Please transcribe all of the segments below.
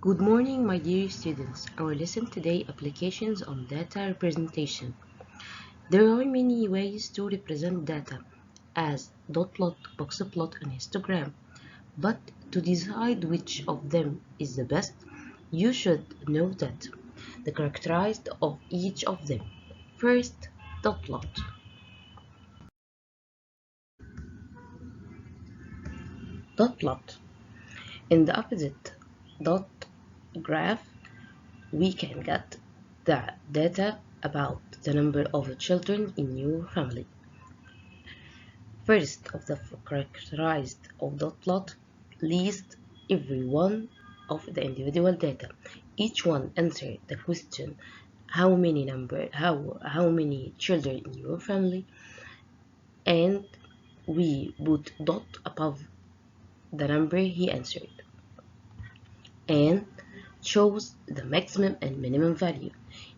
Good morning, my dear students. Our lesson today, applications on data representation. There are many ways to represent data, as dot plot, box plot, and histogram. But to decide which of them is the best, you should know that the characteristics of each of them. First, dot plot. Dot plot. In the opposite dot graph, we can get the data about the number of children in your family. First of the characterized of dot plot lists every one of the individual data. Each one answers the question how many children in your family, and we put dot above the number he answered and shows the maximum and minimum value.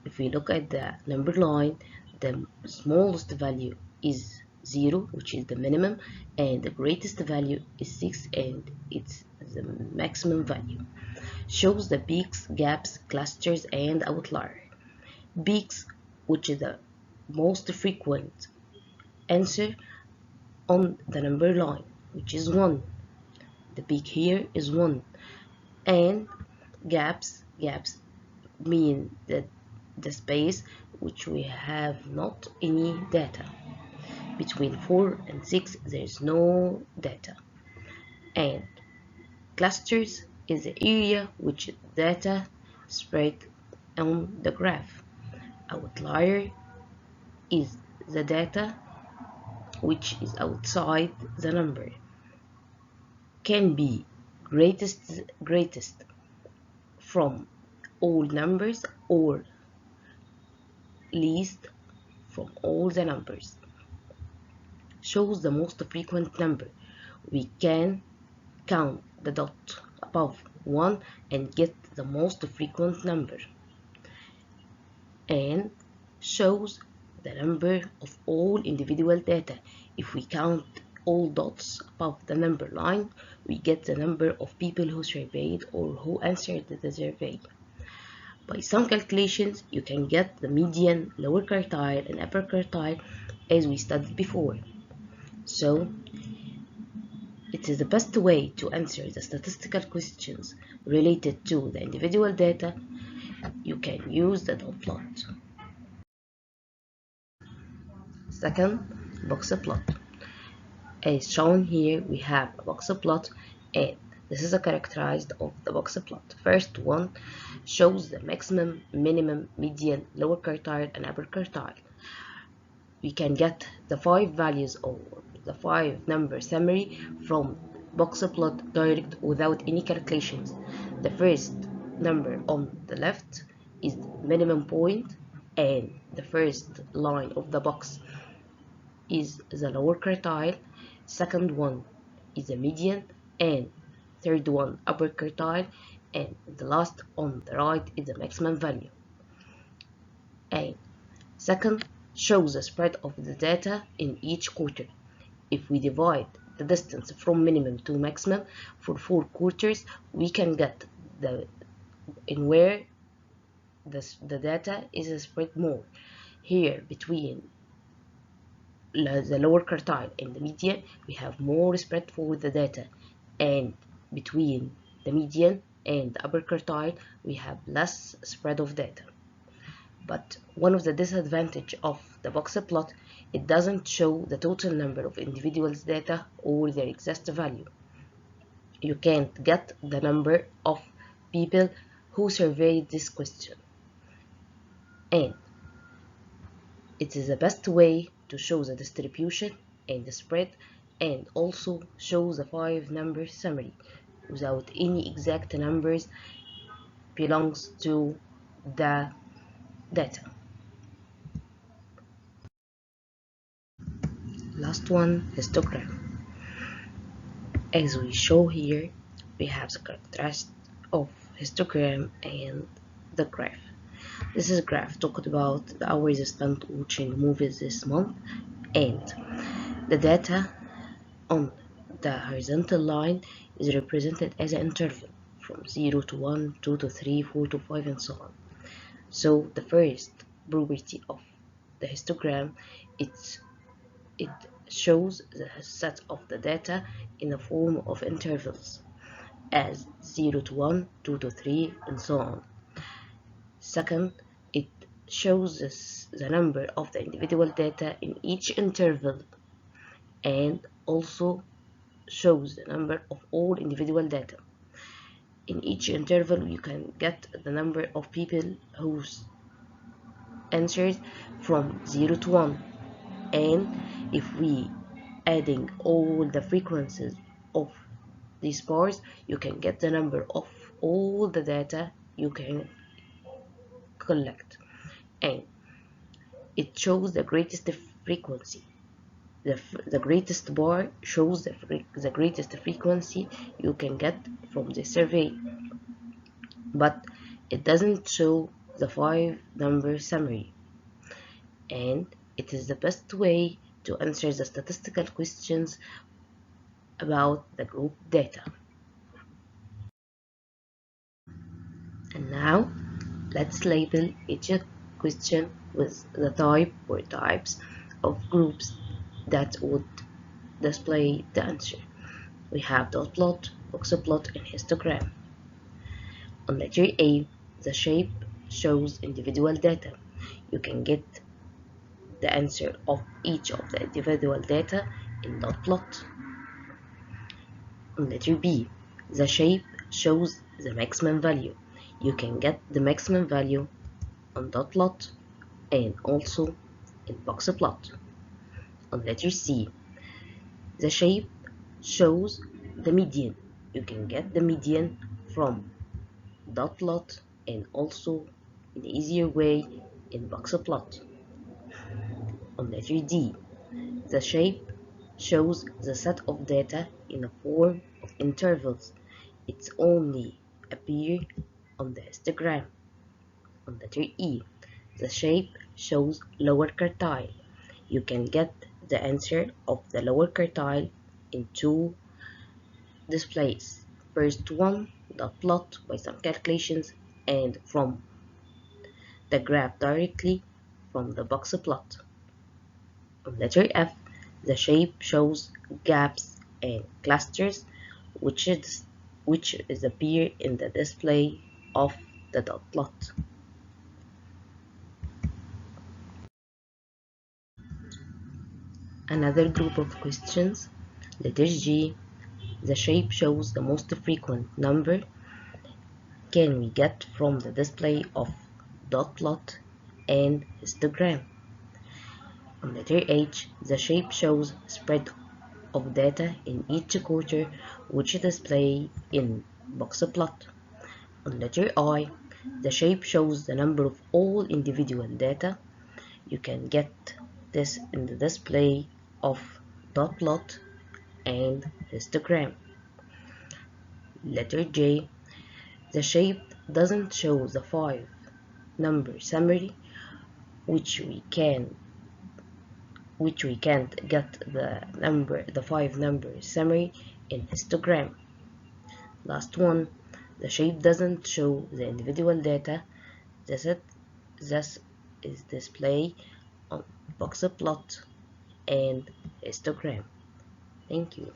If we look at the number line, the smallest value is 0, which is the minimum, and the greatest value is 6, and it's the maximum value. Shows the peaks, gaps, clusters, and outlier. Peaks, which is the most frequent answer on the number line, which is 1. The peak here is 1. And gaps mean that the space which we have not any data. Between 4 and 6 there is no data. And clusters is the area which data spread on the graph. Outlier is the data which is outside the number. Can be greatest from all numbers or least from all the numbers. Shows the most frequent number. We can count the dot above 1 and get the most frequent number. And shows the number of all individual data. If we count all dots above the number line, we get the number of people who surveyed or who answered the survey. By some calculations, you can get the median, lower quartile, and upper quartile as we studied before. So, it is the best way to answer the statistical questions related to the individual data. You can use the dot plot. Second, box plot. As shown here, we have a box plot, and this is a characterized of the box plot. First one shows the maximum, minimum, median, lower quartile, and upper quartile. We can get the 5 values or the 5 number summary from box plot direct without any calculations. The first number on the left is the minimum point, and the first line of the box is the lower quartile, second one is the median, and third one upper quartile, and the last on the right is the maximum value. And second shows the spread of the data in each quarter. If we divide the distance from minimum to maximum for 4 quarters, we can get the in where the data is spread more. Here between the lower quartile and the median, we have more spread for the data, and between the median and the upper quartile, we have less spread of data. But one of the disadvantages of the box plot, it doesn't show the total number of individuals' data or their exact value. You can't get the number of people who surveyed this question. And it is the best way to show the distribution and the spread, and also show the 5 number summary without any exact numbers belongs to the data. Last one, histogram. As we show here, we have the characteristics of histogram and the graph. This is graph talked about the hours spent watching movies this month, and the data on the horizontal line is represented as an interval from 0 to 1, 2 to 3, 4 to 5, and so on. So the first property of the histogram, it shows the set of the data in the form of intervals as 0 to 1, 2 to 3, and so on. Second, it shows the number of the individual data in each interval, and also shows the number of all individual data. In each interval, you can get the number of people whose answers from 0 to 1, and if we adding all the frequencies of these bars, you can get the number of all the data you can collect, and it shows the greatest frequency. The greatest bar shows the greatest frequency you can get from the survey, but it doesn't show the 5-number summary, and it is the best way to answer the statistical questions about the group data. And now let's label each question with the type or types of groups that would display the answer. We have dot plot, box plot, and histogram. On letter A, the shape shows individual data. You can get the answer of each of the individual data in dot plot. On letter B, the shape shows the maximum value. You can get the maximum value on dot plot and also in box plot. On letter C, the shape shows the median. You can get the median from dot plot and also in easier way in box plot. On letter D, the shape shows the set of data in the form of intervals. It's only appear on the histogram. On letter E, the shape shows lower quartile. You can get the answer of the lower quartile in two displays. First one, dot plot by some calculations, and from the graph directly from the box plot. On letter F, the shape shows gaps and clusters which is appear in the display of the dot plot. Another group of questions, letter G, the shape shows the most frequent number can we get from the display of dot plot and histogram. On letter H, the shape shows spread of data in each quarter which display in box plot. On letter I, the shape shows the number of all individual data. You can get this in the display of dot plot and histogram. Letter J, the shape doesn't show the 5-number summary which we can't get the 5-number summary in histogram. Last one, the shape doesn't show the individual data. This is displayed on box plot and histogram. Thank you.